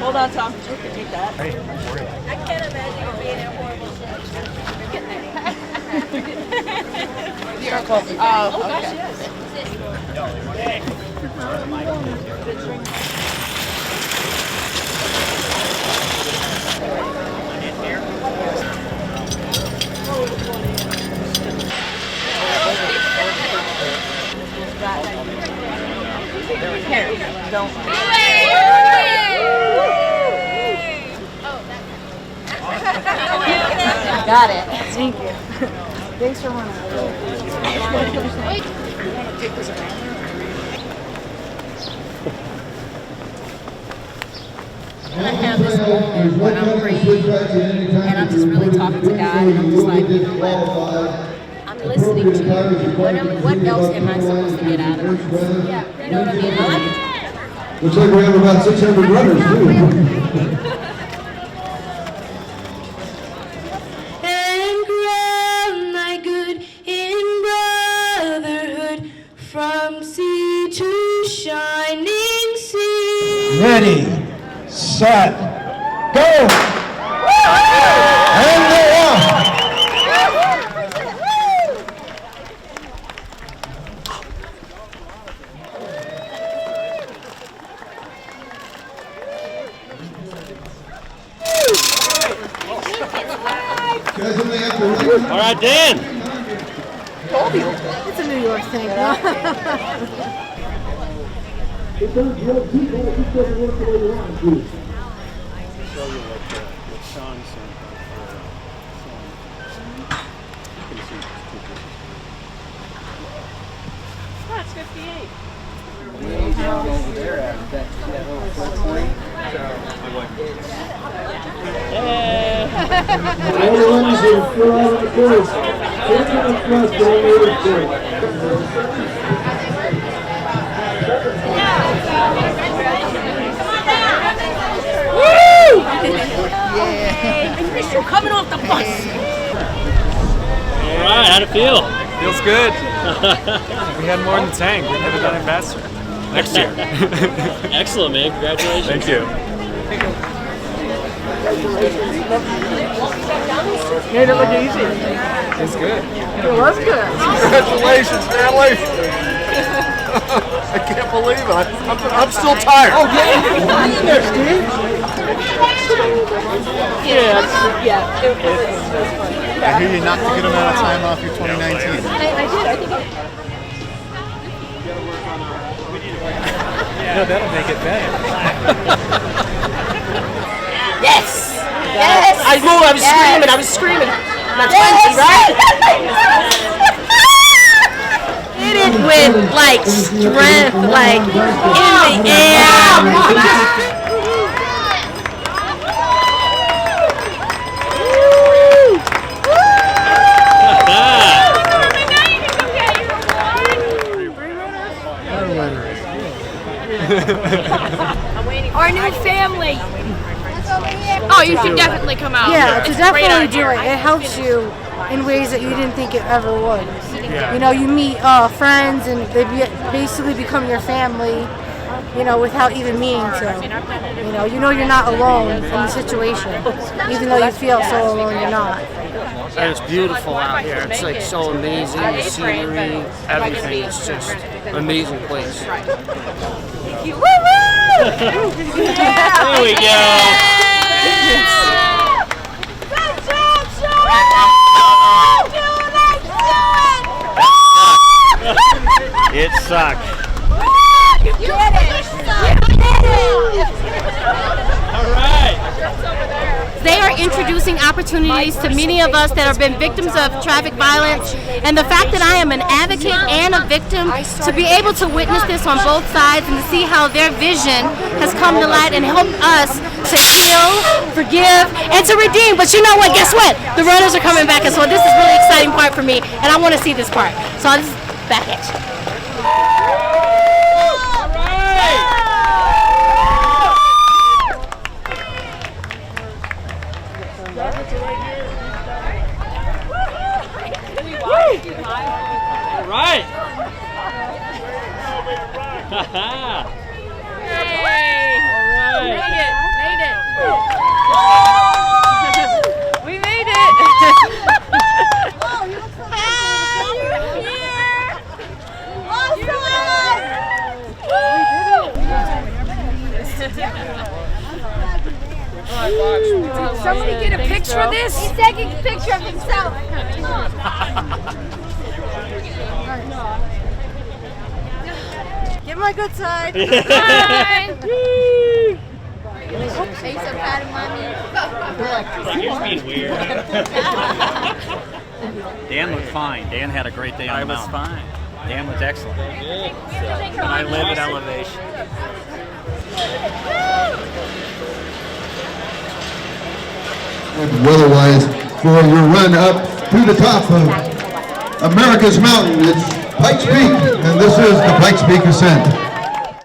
Hold on, Tom. Take that. Hey, I can't imagine you being in a horrible situation. Oh, gosh, yes. Here, don't. Got it. Thank you. Thanks for running. I have this moment when I'm praying and I'm just really talking to God and I'm just like, you know what? I'm listening to you. What else am I supposed to get out of this? Yeah, you know what I mean? I like it. Looks like we have about 600 runners too. And grow my good in brotherhood from sea to shining sea. Ready, set, go! And they're off! All right, Dan. It's a New York thing. That's 58. You're coming off the bus. All right, how'd it feel? Feels good. We had more than Tank. We've never done it faster. Next year. Excellent, man. Congratulations. Thank you. Made it look easy. It's good. It was good. Congratulations, Stanley! I can't believe it. I'm still tired. Oh, Hang in there, Steve. Yeah, it was funny. I hear you knocked a good amount of time off your 2019. I did. I think No, that'll make it better. Yes! Yes! I knew I was screaming. My twins, right? Hit it with like strength, like in the air. Our new family. Oh, you should definitely come out. Yeah, to It's great definitely out do here. it. It helps you in ways that you didn't think it ever would. Yeah. You know, you meet friends and they basically become your family, you know, without even meaning to. You know you're not alone in the situation. Even though you feel so alone, you're not. And it's beautiful out here. It's like so amazing. The scenery, everything. It's just an amazing place. There we go. It sucked. You did it! All right. They are introducing opportunities to many of us that have been victims of traffic violence, and the fact that I am an advocate and a victim, to be able to witness this on both sides and to see how their vision has come to light and helped us to heal, forgive, and to redeem. But you know what? Guess what? The runners are coming back, and so this is a really exciting part for me, and I want to see this part. So I'll just back at you. All right. Hey! All right. Made it! We made it. Oh, you look so happy. You're here. Awesome. Did somebody get a picture of this? He's taking a picture of himself. Get my good side. Hi. Say so proud of mommy. You're being weird. Dan looked fine. Dan had a great day on the mountain. I was fine. Dan was excellent. And I live at elevation. Weather-wise, for your run up to the top of America's Mountain, it's Pikes Peak, and this is the Pikes Peak Ascent.